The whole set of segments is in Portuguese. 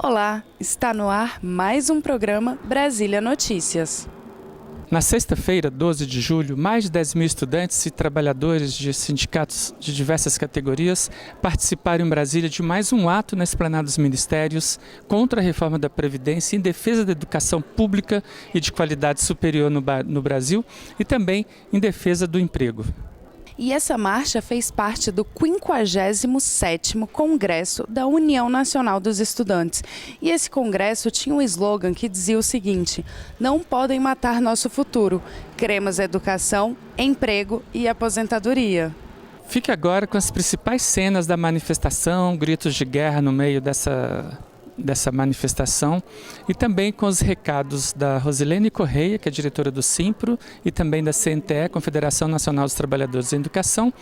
Olá, está no ar mais um programa Brasília Notícias. Na sexta-feira, 12 de julho, mais de 10 mil estudantes e trabalhadores de sindicatos de diversas categorias participaram em Brasília de mais um ato na Esplanada dos Ministérios contra a reforma da Previdência em defesa da educação pública e de qualidade superior no Brasil e também em defesa do emprego. E essa marcha fez parte do 57º Congresso da União Nacional dos Estudantes. E esse congresso tinha um slogan que dizia o seguinte: não podem matar nosso futuro, queremos educação, emprego e aposentadoria. Fique agora com as principais cenas da manifestação, gritos de guerra no meio dessa manifestação e também com os recados da Rosilene Correia, que é diretora do Simpro, e também da CNTE, Confederação Nacional dos Trabalhadores em Educação,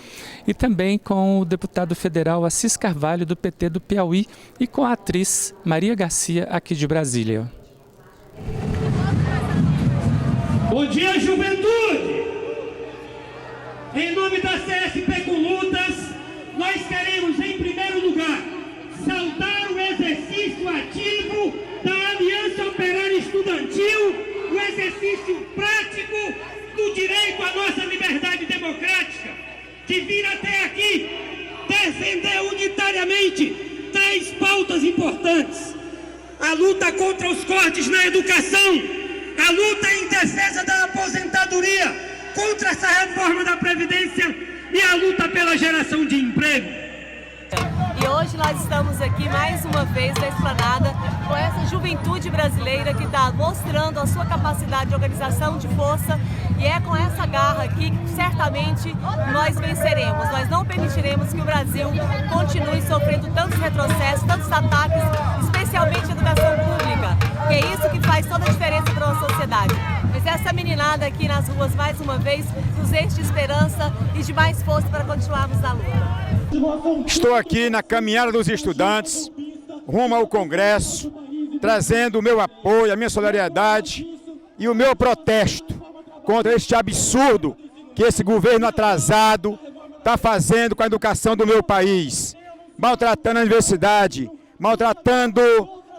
e também com o deputado federal Assis Carvalho, do PT do Piauí, e com a atriz Maria Garcia, aqui de Brasília. Bom dia, juventude! Em nome da CSP com Lutas, nós queremos, em primeiro lugar, saudar o exercício ativo da Aliança Operária Estudantil, o exercício prático do direito à nossa liberdade democrática, de vir até aqui defender unitariamente 3 pautas importantes: a luta contra os cortes na educação, a luta em defesa da aposentadoria, contra essa reforma da Previdência e a luta pela geração de emprego. E hoje nós estamos aqui mais uma vez na Esplanada com essa juventude brasileira que está mostrando a sua capacidade de organização, de força, e é com essa garra aqui que certamente nós venceremos. Nós não permitiremos que o Brasil continue sofrendo tantos retrocessos, tantos ataques, especialmente a educação pública, que é isso que faz toda a diferença para a nossa sociedade. Mas essa meninada aqui nas ruas, mais uma vez, nos enche de esperança e de mais força para continuarmos na luta. Estou aqui na caminhada dos estudantes, rumo ao Congresso, trazendo o meu apoio, a minha solidariedade e o meu protesto contra este absurdo que esse governo atrasado está fazendo com a educação do meu país, maltratando a universidade, maltratando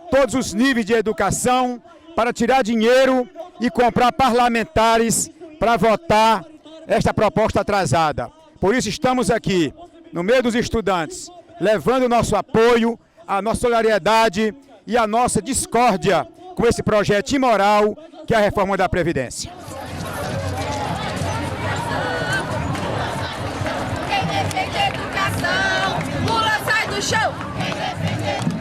todos os níveis de educação para tirar dinheiro e comprar parlamentares para votar esta proposta atrasada. Por isso estamos aqui, no meio dos estudantes, levando o nosso apoio, a nossa solidariedade e a nossa discórdia com esse projeto imoral que é a reforma da Previdência. Quem defende a educação, Lula sai do chão! Quem defende a educação...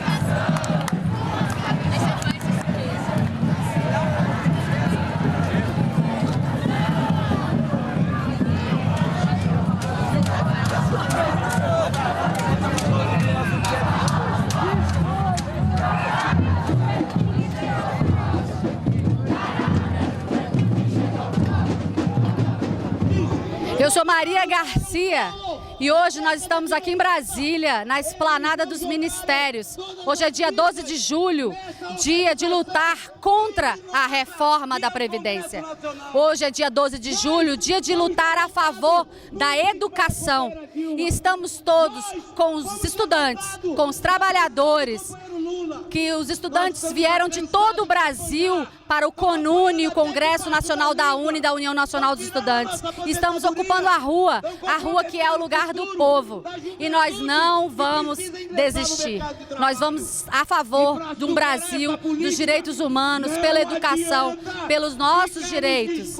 Eu sou Maria Garcia e hoje nós estamos aqui em Brasília, na Esplanada dos Ministérios. Hoje é dia 12 de julho, dia de lutar contra a reforma da Previdência. Hoje é dia 12 de julho, dia de lutar a favor da educação. E estamos todos com os estudantes, com os trabalhadores, que os estudantes vieram de todo o Brasil para o CONUNE, o Congresso Nacional da UNE, da União Nacional dos Estudantes. Estamos ocupando a rua que é o lugar do povo. E nós não vamos desistir. Nós vamos a favor de um Brasil, dos direitos humanos, pela educação, pelos nossos direitos.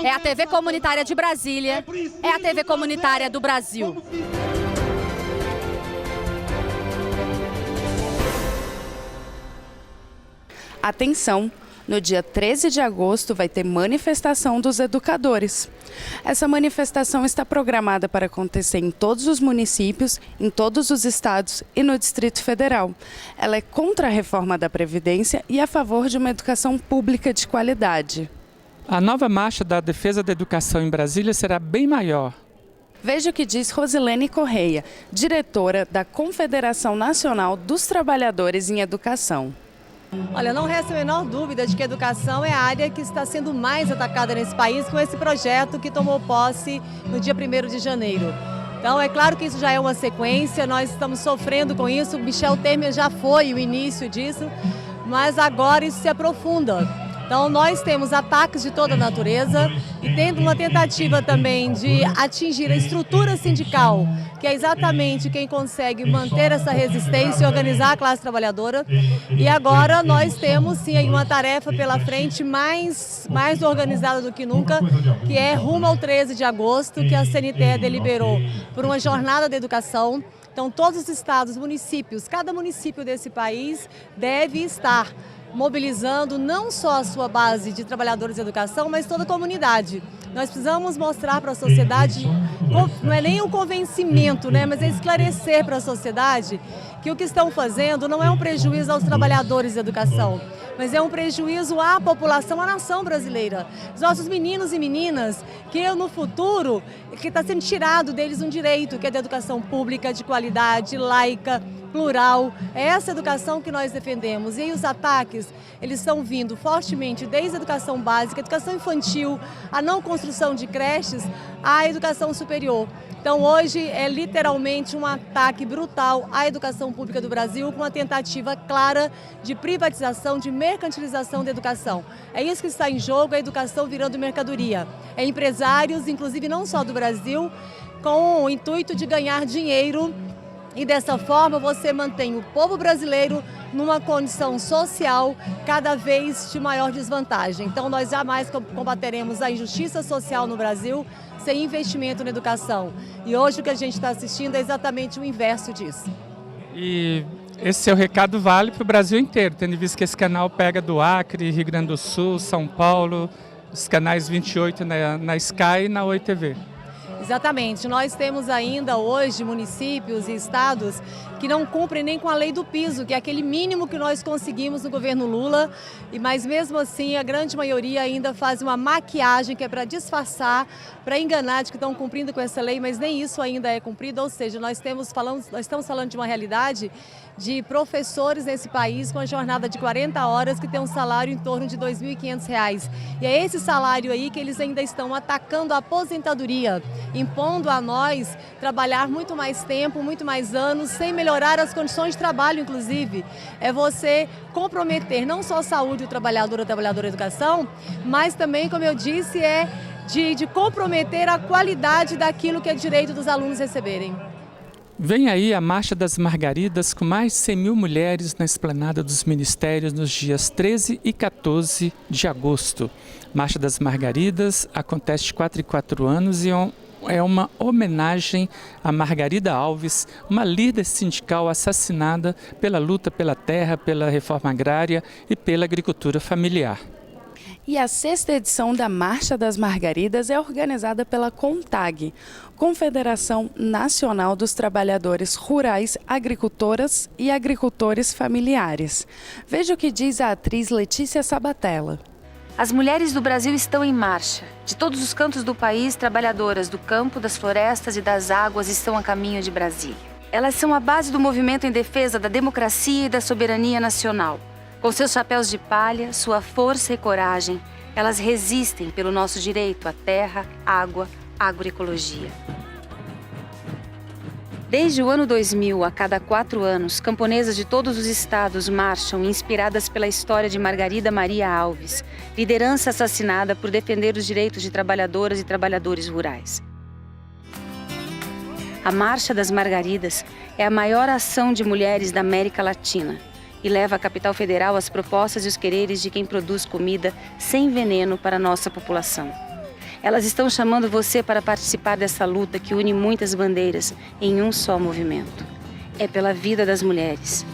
É a TV Comunitária de Brasília, é a TV Comunitária do Brasil. Atenção! No dia 13 de agosto vai ter manifestação dos educadores. Essa manifestação está programada para acontecer em todos os municípios, em todos os estados e no Distrito Federal. Ela é contra a reforma da Previdência e a favor de uma educação pública de qualidade. A nova marcha da defesa da educação em Brasília será bem maior. Veja o que diz Rosilene Correia, diretora da Confederação Nacional dos Trabalhadores em Educação. Olha, não resta a menor dúvida de que a educação é a área que está sendo mais atacada nesse país com esse projeto que tomou posse no dia 1º de janeiro. Então, é claro que isso já é uma sequência, nós estamos sofrendo com isso, o Michel Temer já foi o início disso, mas agora isso se aprofunda. Então, nós temos ataques de toda a natureza e tendo uma tentativa também de atingir a estrutura sindical, que é exatamente quem consegue manter essa resistência e organizar a classe trabalhadora. E agora nós temos, sim, aí uma tarefa pela frente mais organizada do que nunca, que é rumo ao 13 de agosto, que a CNTE deliberou por uma jornada de educação. Então, todos os estados, municípios, cada município desse país deve estar mobilizando não só a sua base de trabalhadores de educação, mas toda a comunidade. Nós precisamos mostrar para a sociedade, não é nem um convencimento, né, mas é esclarecer para a sociedade que o que estão fazendo não é um prejuízo aos trabalhadores de educação, mas é um prejuízo à população, à nação brasileira. Os nossos meninos e meninas, que no futuro, que está sendo tirado deles um direito, que é da educação pública, de qualidade, laica, plural, é essa educação que nós defendemos. E aí os ataques, eles estão vindo fortemente desde a educação básica, a educação infantil, a não construção de creches, à educação superior. Então hoje é literalmente um ataque brutal à educação pública do Brasil, com uma tentativa clara de privatização, de mercantilização da educação. É isso que está em jogo, a educação virando mercadoria. É empresários, inclusive não só do Brasil, com o intuito de ganhar dinheiro. E dessa forma você mantém o povo brasileiro numa condição social cada vez de maior desvantagem. Então nós jamais combateremos a injustiça social no Brasil sem investimento na educação. E hoje o que a gente está assistindo é exatamente o inverso disso. E esse seu recado vale para o Brasil inteiro, tendo visto que esse canal pega do Acre, Rio Grande do Sul, São Paulo, os canais 28 na Sky e na Oi TV. Exatamente. Nós temos ainda hoje municípios e estados que não cumprem nem com a lei do piso, que é aquele mínimo que nós conseguimos no governo Lula, mas mesmo assim a grande maioria ainda faz uma maquiagem que é para disfarçar, para enganar de que estão cumprindo com essa lei, mas nem isso ainda é cumprido, ou seja, nós estamos falando de uma realidade de professores nesse país com a jornada de 40 horas que tem um salário em torno de R$ 2.500. E é esse salário aí que eles ainda estão atacando a aposentadoria, impondo a nós trabalhar muito mais tempo, muito mais anos, sem melhorar as condições de trabalho, inclusive. É você comprometer não só a saúde do trabalhador ou trabalhadora da educação, mas também, como eu disse, de comprometer a qualidade daquilo que é direito dos alunos receberem. Vem aí a Marcha das Margaridas com mais de 100 mil mulheres na esplanada dos ministérios nos dias 13 e 14 de agosto. Marcha das Margaridas acontece de 4 em 4 anos e é uma homenagem a Margarida Alves, uma líder sindical assassinada pela luta pela terra, pela reforma agrária e pela agricultura familiar. E a 6ª edição da Marcha das Margaridas é organizada pela CONTAG, Confederação Nacional dos Trabalhadores Rurais, Agricultoras e Agricultores Familiares. Veja o que diz a atriz Letícia Sabatella. As mulheres do Brasil estão em marcha. De todos os cantos do país, trabalhadoras do campo, das florestas e das águas estão a caminho de Brasília. Elas são a base do movimento em defesa da democracia e da soberania nacional. Com seus chapéus de palha, sua força e coragem, elas resistem pelo nosso direito à terra, água, agroecologia. Desde o ano 2000, a cada 4 anos, camponesas de todos os estados marcham inspiradas pela história de Margarida Maria Alves, liderança assassinada por defender os direitos de trabalhadoras e trabalhadores rurais. A Marcha das Margaridas é a maior ação de mulheres da América Latina e leva à capital federal as propostas e os quereres de quem produz comida sem veneno para a nossa população. Elas estão chamando você para participar dessa luta que une muitas bandeiras em um só movimento. É pela vida das mulheres.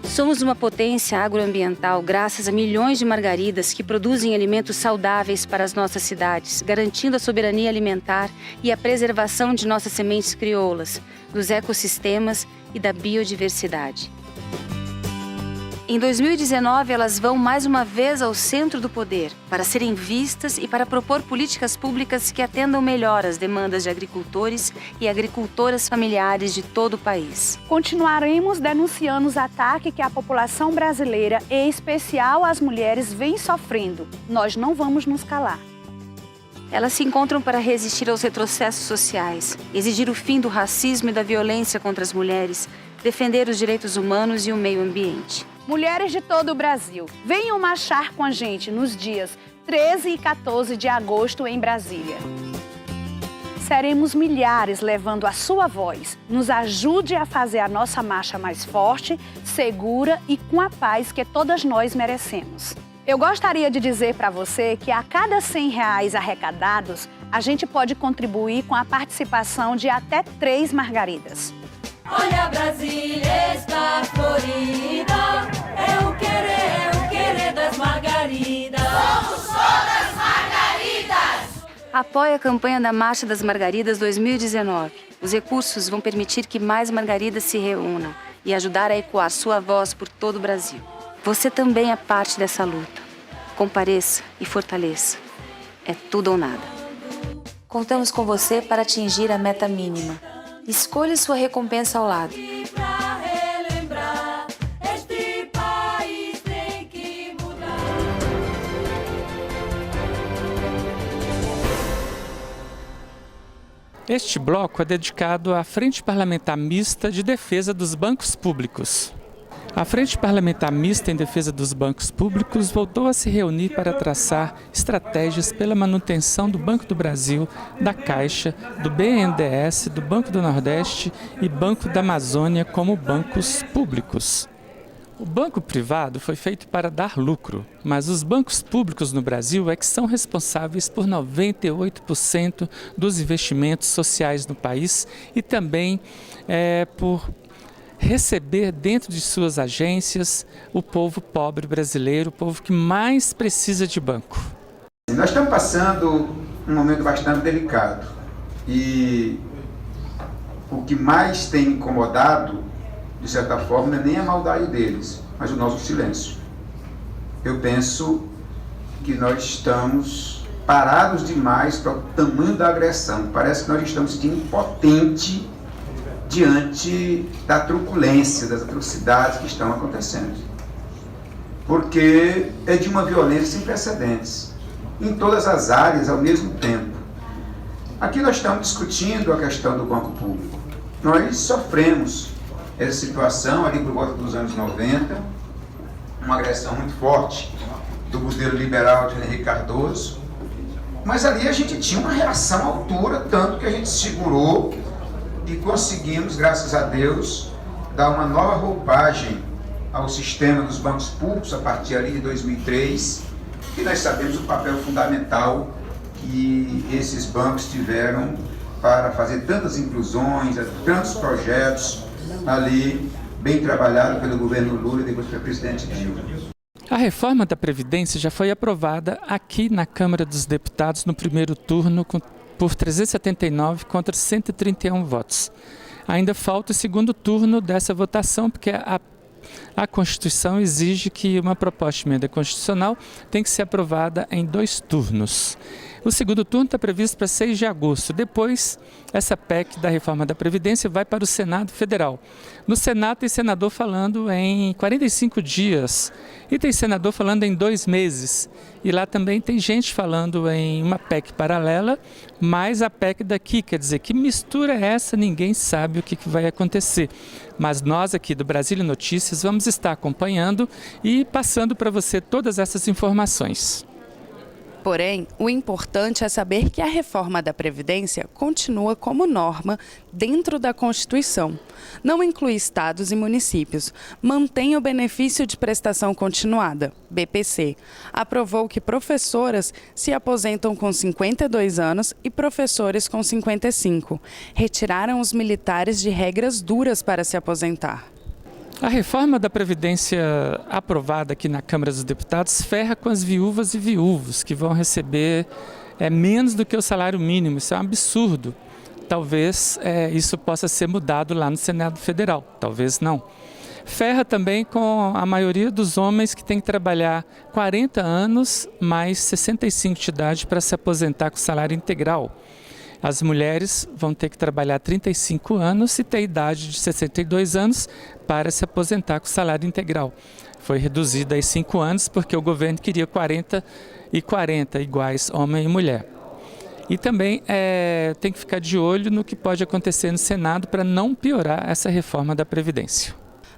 Somos uma potência agroambiental graças a milhões de margaridas que produzem alimentos saudáveis para as nossas cidades, garantindo a soberania alimentar e a preservação de nossas sementes crioulas, dos ecossistemas e da biodiversidade. Em 2019, elas vão mais uma vez ao centro do poder, para serem vistas e para propor políticas públicas que atendam melhor às demandas de agricultores e agricultoras familiares de todo o país. Continuaremos denunciando os ataques que a população brasileira, em especial as mulheres, vem sofrendo. Nós não vamos nos calar. Elas se encontram para resistir aos retrocessos sociais, exigir o fim do racismo e da violência contra as mulheres, defender os direitos humanos e o meio ambiente. Mulheres de todo o Brasil, venham marchar com a gente nos dias 13 e 14 de agosto em Brasília. Seremos milhares levando a sua voz. Nos ajude a fazer a nossa marcha mais forte, segura e com a paz que todas nós merecemos. Eu gostaria de dizer para você que a cada R$100 arrecadados, a gente pode contribuir com a participação de até 3 margaridas. Olha, Brasília está florida, é o querer das margaridas. Somos todas margaridas! Apoie a campanha da Marcha das Margaridas 2019. Os recursos vão permitir que mais margaridas se reúnam e ajudar a ecoar sua voz por todo o Brasil. Você também é parte dessa luta. Compareça e fortaleça. É tudo ou nada. Contamos com você para atingir a meta mínima. Escolha sua recompensa ao lado. Este bloco é dedicado à Frente Parlamentar Mista de Defesa dos Bancos Públicos. A Frente Parlamentar Mista em Defesa dos Bancos Públicos voltou a se reunir para traçar estratégias pela manutenção do Banco do Brasil, da Caixa, do BNDES, do Banco do Nordeste e Banco da Amazônia como bancos públicos. O banco privado foi feito para dar lucro, mas os bancos públicos no Brasil é que são responsáveis por 98% dos investimentos sociais no país e também por receber dentro de suas agências o povo pobre brasileiro, o povo que mais precisa de banco. Nós estamos passando um momento bastante delicado e o que mais tem incomodado, de certa forma, não é nem a maldade deles, mas o nosso silêncio. Eu penso que nós estamos parados demais para o tamanho da agressão. Parece que nós estamos sentindo impotentes diante da truculência, das atrocidades que estão acontecendo. Porque é de uma violência sem precedentes, em todas as áreas ao mesmo tempo. Aqui nós estamos discutindo a questão do banco público. Nós sofremos essa situação ali por volta dos anos 90, uma agressão muito forte do modelo liberal de Henrique Cardoso, mas ali a gente tinha uma reação à altura, tanto que a gente segurou e conseguimos, graças a Deus, dar uma nova roupagem ao sistema dos bancos públicos a partir ali de 2003, e nós sabemos o papel fundamental que esses bancos tiveram para fazer tantas inclusões, tantos projetos ali, bem trabalhado pelo governo Lula e depois pelo presidente Dilma. A reforma da Previdência já foi aprovada aqui na Câmara dos Deputados no primeiro turno por 379 contra 131 votos. Ainda falta o segundo turno dessa votação, porque a Constituição exige que uma proposta de emenda constitucional tem que ser aprovada em 2 turnos. O segundo turno está previsto para 6 de agosto. Depois, essa PEC da reforma da Previdência vai para o Senado Federal. No Senado tem senador falando em 45 dias e tem senador falando em 2 meses. E lá também tem gente falando em uma PEC paralela, mais a PEC daqui. Quer dizer, que mistura é essa? Ninguém sabe o que vai acontecer. Mas nós aqui do Brasília Notícias vamos estar acompanhando e passando para você todas essas informações. Porém, o importante é saber que a reforma da Previdência continua como norma dentro da Constituição. Não inclui estados e municípios. Mantém o benefício de prestação continuada, BPC. Aprovou que professoras se aposentam com 52 anos e professores com 55. Retiraram os militares de regras duras para se aposentar. A reforma da Previdência aprovada aqui na Câmara dos Deputados ferra com as viúvas e viúvos, que vão receber menos do que o salário mínimo. Isso é um absurdo. Talvez isso possa ser mudado lá no Senado Federal, talvez não. Ferra também com a maioria dos homens que tem que trabalhar 40 anos mais 65 de idade para se aposentar com salário integral. As mulheres vão ter que trabalhar 35 anos e ter idade de 62 anos para se aposentar com salário integral. Foi reduzido a 5 anos porque o governo queria 40 e 40 iguais homem e mulher. E também tem que ficar de olho no que pode acontecer no Senado para não piorar essa reforma da Previdência.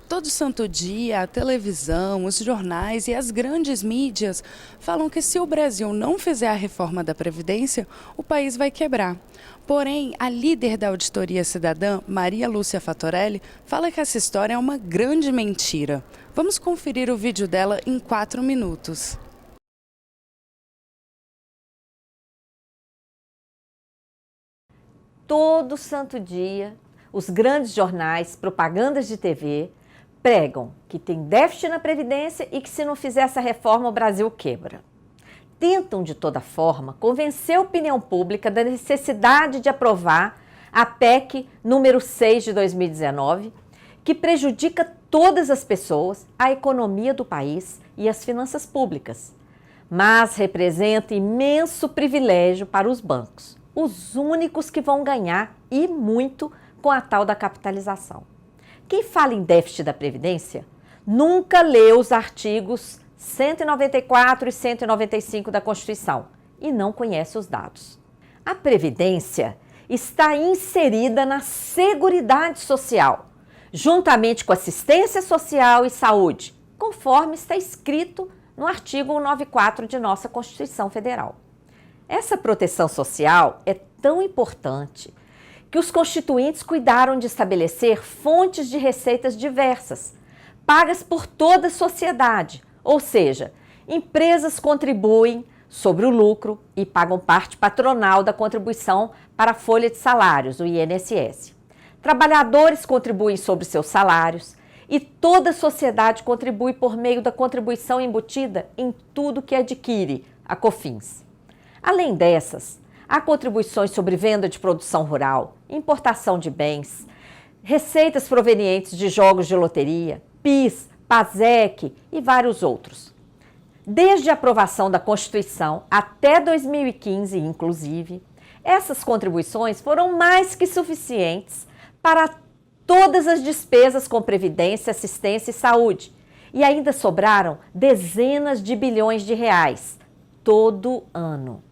Todo santo dia, a televisão, os jornais e as grandes mídias falam que se o Brasil não fizer a reforma da Previdência, o país vai quebrar. Porém, a líder da Auditoria Cidadã, Maria Lúcia Fatorelli, fala que essa história é uma grande mentira. Vamos conferir o vídeo dela em 4 minutos. Todo santo dia, os grandes jornais, propagandas de TV, pregam que tem déficit na Previdência e que se não fizer essa reforma o Brasil quebra. Tentam de toda forma convencer a opinião pública da necessidade de aprovar a PEC número 6 de 2019, que prejudica todas as pessoas, a economia do país e as finanças públicas, mas representa imenso privilégio para os bancos, os únicos que vão ganhar e muito com a tal da capitalização. Quem fala em déficit da Previdência nunca leu os artigos 194 e 195 da Constituição e não conhece os dados. A Previdência está inserida na Seguridade Social, juntamente com assistência social e saúde, conforme está escrito no artigo 194 de nossa Constituição Federal. Essa proteção social é tão importante que os constituintes cuidaram de estabelecer fontes de receitas diversas, pagas por toda a sociedade, ou seja, empresas contribuem sobre o lucro e pagam parte patronal da contribuição para a folha de salários, o INSS. Trabalhadores contribuem sobre seus salários e toda a sociedade contribui por meio da contribuição embutida em tudo que adquire, a COFINS. Além dessas, há contribuições sobre venda de produção rural, importação de bens, receitas provenientes de jogos de loteria, PIS, PASEC e vários outros. Desde a aprovação da Constituição até 2015, inclusive, essas contribuições foram mais que suficientes para todas as despesas com previdência, assistência e saúde, e ainda sobraram dezenas de bilhões de reais todo ano.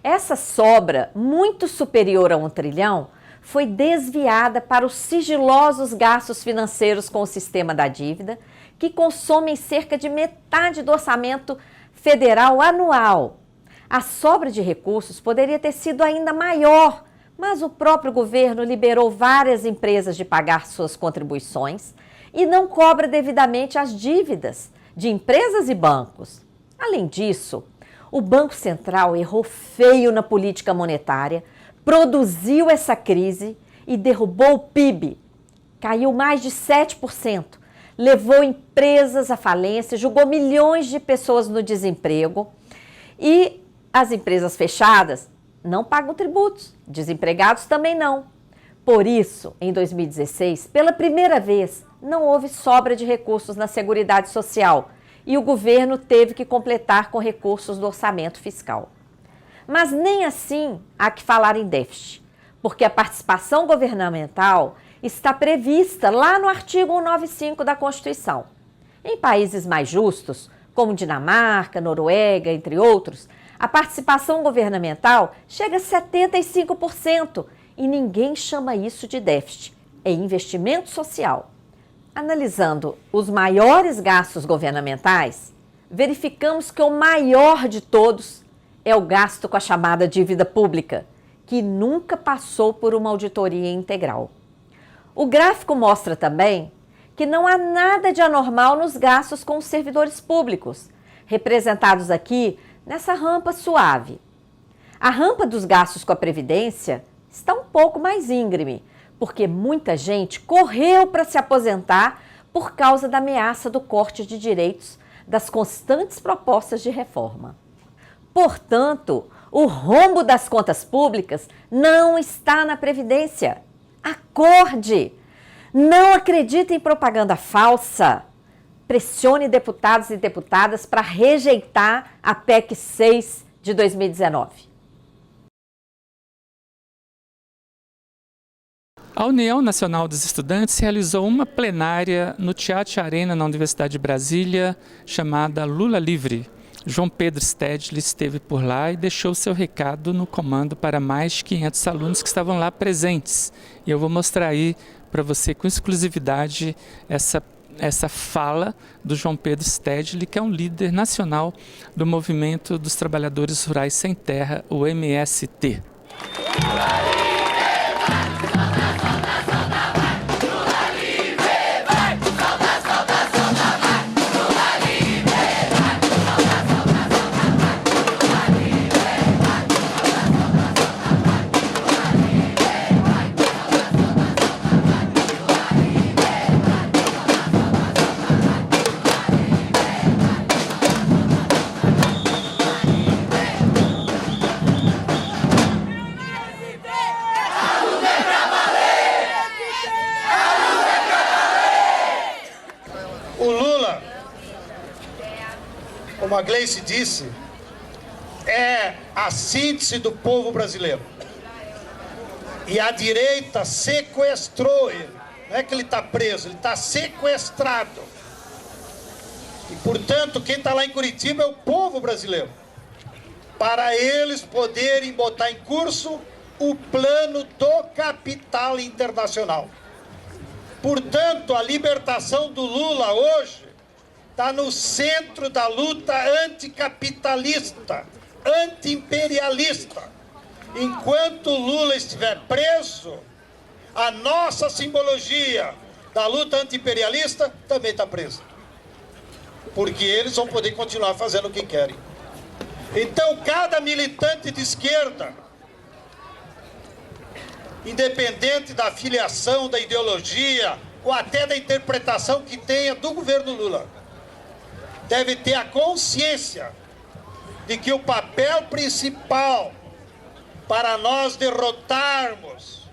Essa sobra, muito superior a 1 trilhão, foi desviada para os sigilosos gastos financeiros com o sistema da dívida, que consomem cerca de metade do orçamento federal anual. A sobra de recursos poderia ter sido ainda maior, mas o próprio governo liberou várias empresas de pagar suas contribuições e não cobra devidamente as dívidas de empresas e bancos. Além disso, o Banco Central errou feio na política monetária, produziu essa crise e derrubou o PIB. Caiu mais de 7%, levou empresas à falência, jogou milhões de pessoas no desemprego e as empresas fechadas não pagam tributos, desempregados também não. Por isso, em 2016, pela primeira vez, não houve sobra de recursos na Seguridade Social e o governo teve que completar com recursos do orçamento fiscal. Mas nem assim há que falar em déficit, porque a participação governamental está prevista lá no artigo 195 da Constituição. Em países mais justos, como Dinamarca, Noruega, entre outros, a participação governamental chega a 75% e ninguém chama isso de déficit, é investimento social. Analisando os maiores gastos governamentais, verificamos que o maior de todos é o gasto com a chamada dívida pública, que nunca passou por uma auditoria integral. O gráfico mostra também que não há nada de anormal nos gastos com os servidores públicos, representados aqui nessa rampa suave. A rampa dos gastos com a Previdência está um pouco mais íngreme, porque muita gente correu para se aposentar por causa da ameaça do corte de direitos das constantes propostas de reforma. Portanto, o rombo das contas públicas não está na Previdência. Acorde! Não acredite em propaganda falsa. Pressione deputados e deputadas para rejeitar a PEC 6 de 2019. A União Nacional dos Estudantes realizou uma plenária no Teatro Arena, na Universidade de Brasília, chamada Lula Livre. João Pedro Stedley esteve por lá e deixou seu recado no comando para mais de 500 alunos que estavam lá presentes. E eu vou mostrar aí para você com exclusividade essa fala do João Pedro Stedley, que é um líder nacional do Movimento dos Trabalhadores Rurais Sem Terra, o MST. Como a Gleice disse, é a síntese do povo brasileiro. E a direita sequestrou ele. Não é que ele está preso, ele está sequestrado. E, portanto, quem está lá em Curitiba é o povo brasileiro. Para eles poderem botar em curso o plano do capital internacional. Portanto, a libertação do Lula hoje está no centro da luta anticapitalista, anti-imperialista. Enquanto Lula estiver preso, a nossa simbologia da luta anti-imperialista também está presa. Porque eles vão poder continuar fazendo o que querem. Então, cada militante de esquerda, independente da filiação, da ideologia, ou até da interpretação que tenha do governo Lula, deve ter a consciência de que o papel principal para nós derrotarmos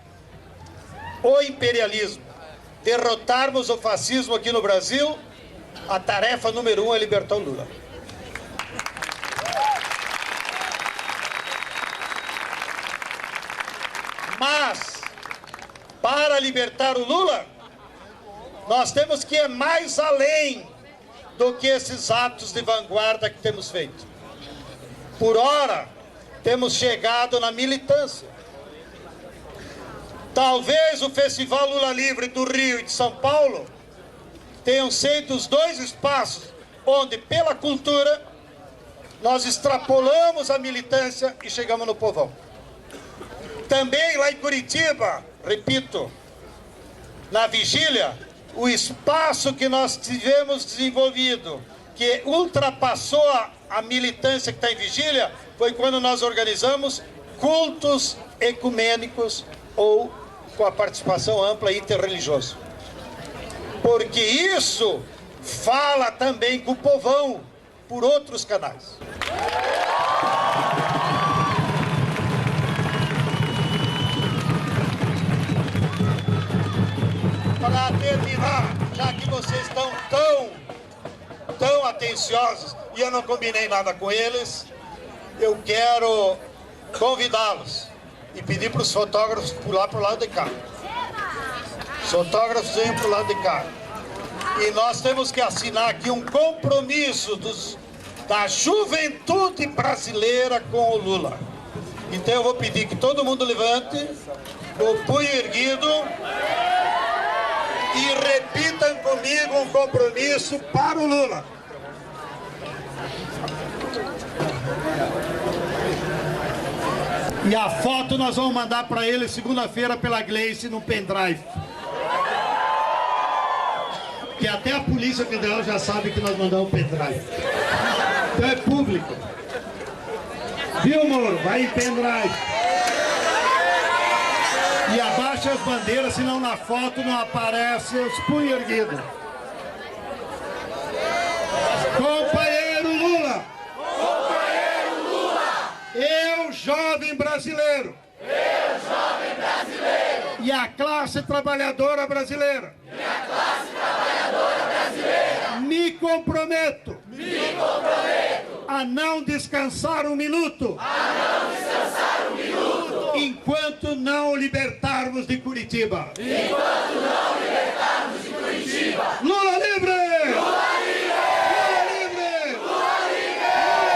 o imperialismo, derrotarmos o fascismo aqui no Brasil, a tarefa número 1 é libertar o Lula. Mas, para libertar o Lula, nós temos que ir mais além do que esses atos de vanguarda que temos feito. Por ora, temos chegado na militância. Talvez o Festival Lula Livre do Rio e de São Paulo tenham sido os dois espaços onde, pela cultura, nós extrapolamos a militância e chegamos no povão. Também lá em Curitiba, repito, na vigília, o espaço que nós tivemos desenvolvido, que ultrapassou a militância que está em vigília, foi quando nós organizamos cultos ecumênicos ou com a participação ampla e interreligiosa. Porque isso fala também com o povão por outros canais. Para terminar, já que vocês estão tão atenciosos e eu não combinei nada com eles, eu quero convidá-los e pedir para os fotógrafos pular para o lado de cá. Os fotógrafos venham para o lado de cá. E nós temos que assinar aqui um compromisso da juventude brasileira com o Lula. Então eu vou pedir que todo mundo levante o punho erguido e repitam comigo um compromisso para o Lula. E a foto nós vamos mandar para ele segunda-feira pela Gleice no pendrive. Que até a Polícia Federal já sabe que nós mandamos pendrive. Então é público. Viu, Moro? Vai em pendrive. E abaixa as bandeiras, senão na foto não aparece os punhos erguidos. Companheiro Lula! Companheiro Lula! Eu, jovem brasileiro! Eu, jovem brasileiro! E a classe trabalhadora brasileira! E a classe trabalhadora brasileira! Me comprometo! Me comprometo! A não descansar um minuto! A não descansar um minuto! Enquanto não libertarmos de Curitiba! Enquanto não libertarmos de Curitiba! Lula livre! Lula livre! Lula livre! Lula livre!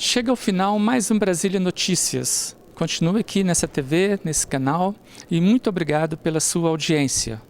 Chega ao final mais um Brasília Notícias. Continue aqui nessa TV, nesse canal, e muito obrigado pela sua audiência.